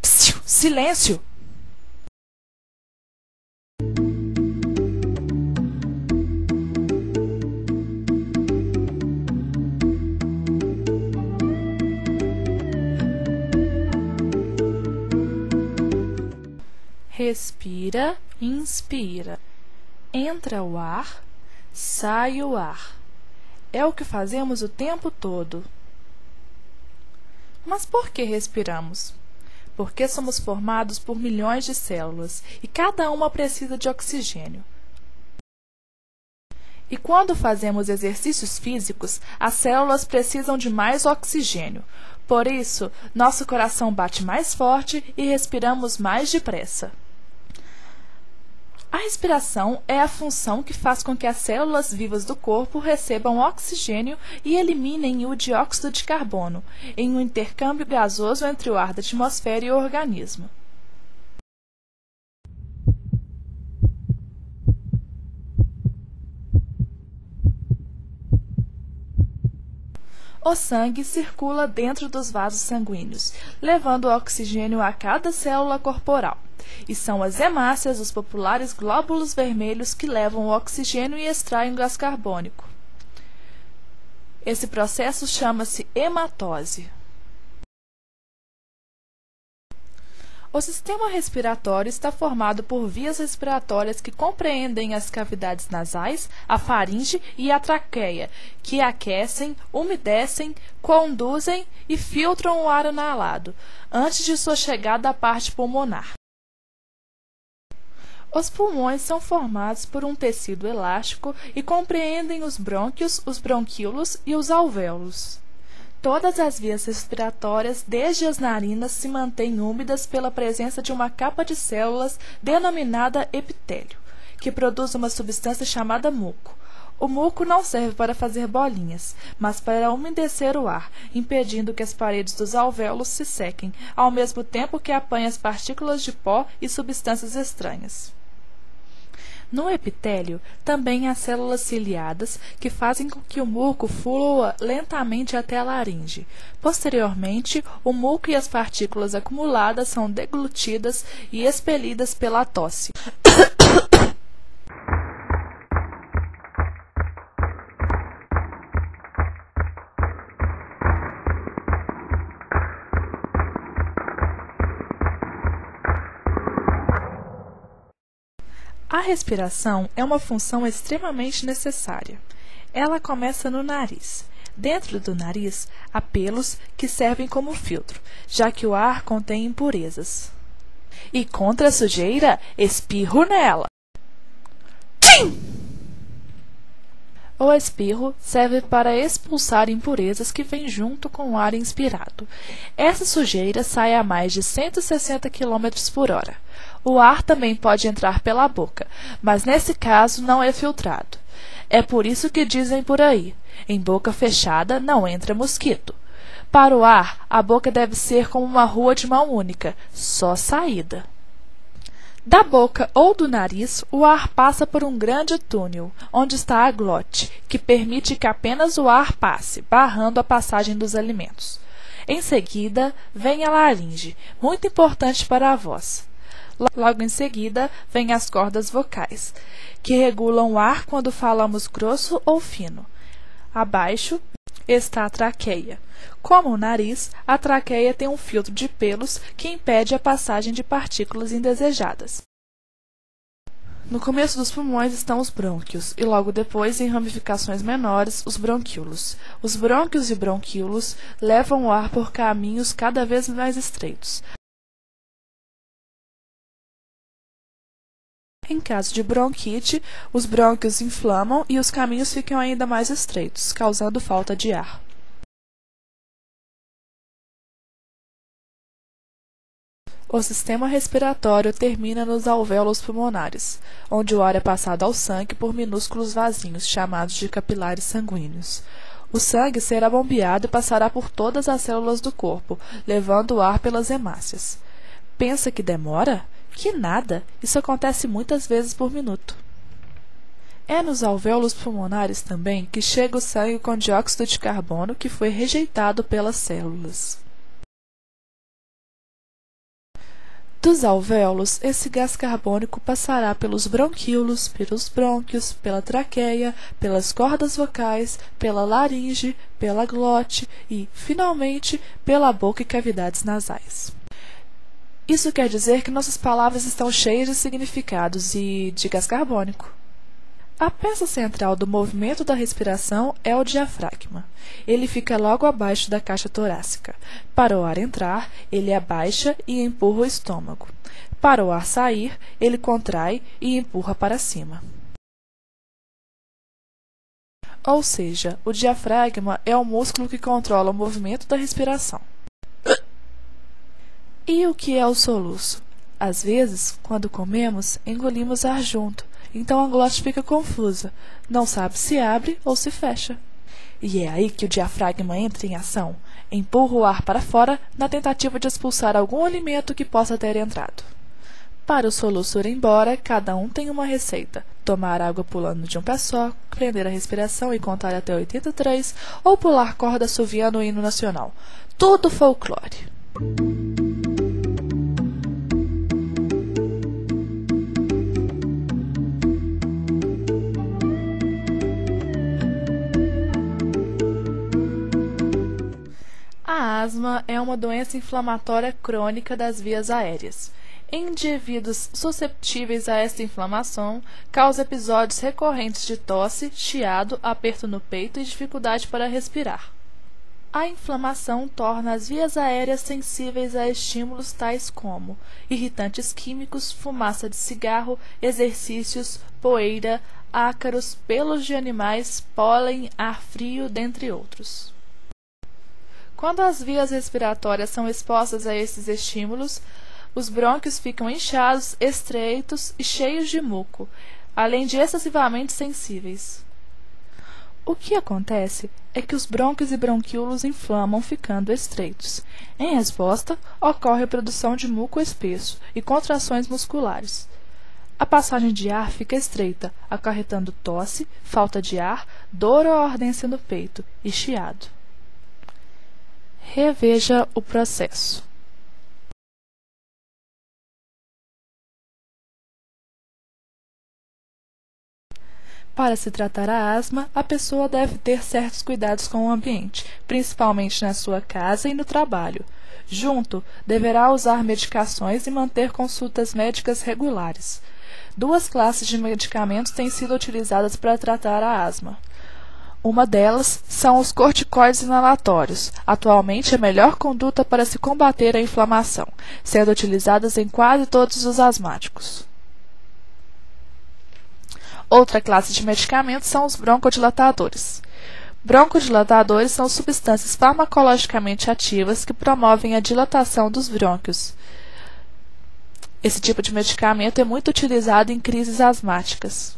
Psiu, silêncio! Respira, inspira. Entra o ar, sai o ar. É o que fazemos o tempo todo. Mas por que respiramos? Porque somos formados por milhões de células e cada uma precisa de oxigênio. E quando fazemos exercícios físicos, as células precisam de mais oxigênio. Por isso, nosso coração bate mais forte e respiramos mais depressa. A respiração é a função que faz com que as células vivas do corpo recebam oxigênio e eliminem o dióxido de carbono, em um intercâmbio gasoso entre o ar da atmosfera e o organismo. O sangue circula dentro dos vasos sanguíneos, levando o oxigênio a cada célula corporal. E são as hemácias, os populares glóbulos vermelhos, que levam o oxigênio e extraem o gás carbônico. Esse processo chama-se hematose. O sistema respiratório está formado por vias respiratórias que compreendem as cavidades nasais, a faringe e a traqueia, que aquecem, umedecem, conduzem e filtram o ar inalado, antes de sua chegada à parte pulmonar. Os pulmões são formados por um tecido elástico e compreendem os brônquios, os bronquíolos e os alvéolos. Todas as vias respiratórias, desde as narinas, se mantêm úmidas pela presença de uma capa de células denominada epitélio, que produz uma substância chamada muco. O muco não serve para fazer bolinhas, mas para umedecer o ar, impedindo que as paredes dos alvéolos se sequem, ao mesmo tempo que apanha as partículas de pó e substâncias estranhas. No epitélio, também há células ciliadas que fazem com que o muco flua lentamente até a laringe. Posteriormente, o muco e as partículas acumuladas são deglutidas e expelidas pela tosse. A respiração é uma função extremamente necessária. Ela começa no nariz. Dentro do nariz, há pelos que servem como filtro, já que o ar contém impurezas. E contra a sujeira, espirro nela. Tchim! O espirro serve para expulsar impurezas que vêm junto com o ar inspirado. Essa sujeira sai a mais de 160 km por hora. O ar também pode entrar pela boca, mas nesse caso não é filtrado. É por isso que dizem por aí, em boca fechada não entra mosquito. Para o ar, a boca deve ser como uma rua de mão única, só saída. Da boca ou do nariz, o ar passa por um grande túnel, onde está a glote, que permite que apenas o ar passe, barrando a passagem dos alimentos. Em seguida, vem a laringe, muito importante para a voz. Logo em seguida, vêm as cordas vocais, que regulam o ar quando falamos grosso ou fino. Abaixo está a traqueia. Como o nariz, a traqueia tem um filtro de pelos que impede a passagem de partículas indesejadas. No começo dos pulmões estão os brônquios e logo depois, em ramificações menores, os bronquíolos. Os brônquios e bronquíolos levam o ar por caminhos cada vez mais estreitos. Em caso de bronquite, os brônquios inflamam e os caminhos ficam ainda mais estreitos, causando falta de ar. O sistema respiratório termina nos alvéolos pulmonares, onde o ar é passado ao sangue por minúsculos vasinhos, chamados de capilares sanguíneos. O sangue será bombeado e passará por todas as células do corpo, levando o ar pelas hemácias. Pensa que demora? Que nada! Isso acontece muitas vezes por minuto. É nos alvéolos pulmonares também que chega o sangue com dióxido de carbono que foi rejeitado pelas células. Dos alvéolos, esse gás carbônico passará pelos bronquíolos, pelos brônquios, pela traqueia, pelas cordas vocais, pela laringe, pela glote e, finalmente, pela boca e cavidades nasais. Isso quer dizer que nossas palavras estão cheias de significados e de gás carbônico. A peça central do movimento da respiração é o diafragma. Ele fica logo abaixo da caixa torácica. Para o ar entrar, ele abaixa e empurra o estômago. Para o ar sair, ele contrai e empurra para cima. Ou seja, o diafragma é o músculo que controla o movimento da respiração. E o que é o soluço? Às vezes, quando comemos, engolimos ar junto. Então a glote fica confusa, não sabe se abre ou se fecha. E é aí que o diafragma entra em ação, empurra o ar para fora na tentativa de expulsar algum alimento que possa ter entrado. Para o soluço ir embora, cada um tem uma receita: tomar água pulando de um pé só, prender a respiração e contar até 83, ou pular corda assoviando o hino nacional. Tudo folclore. A asma é uma doença inflamatória crônica das vias aéreas. Em indivíduos susceptíveis a esta inflamação, causa episódios recorrentes de tosse, chiado, aperto no peito e dificuldade para respirar. A inflamação torna as vias aéreas sensíveis a estímulos tais como irritantes químicos, fumaça de cigarro, exercícios, poeira, ácaros, pelos de animais, pólen, ar frio, dentre outros. Quando as vias respiratórias são expostas a esses estímulos, os brônquios ficam inchados, estreitos e cheios de muco, além de excessivamente sensíveis. O que acontece é que os brônquios e bronquíolos inflamam, ficando estreitos. Em resposta, ocorre a produção de muco espesso e contrações musculares. A passagem de ar fica estreita, acarretando tosse, falta de ar, dor ou ardência no peito e chiado. Reveja o processo. Para se tratar a asma, a pessoa deve ter certos cuidados com o ambiente, principalmente na sua casa e no trabalho. Junto, deverá usar medicações e manter consultas médicas regulares. Duas classes de medicamentos têm sido utilizadas para tratar a asma. Uma delas são os corticoides inalatórios, atualmente a melhor conduta para se combater a inflamação, sendo utilizadas em quase todos os asmáticos. Outra classe de medicamentos são os broncodilatadores. Broncodilatadores são substâncias farmacologicamente ativas que promovem a dilatação dos brônquios. Esse tipo de medicamento é muito utilizado em crises asmáticas.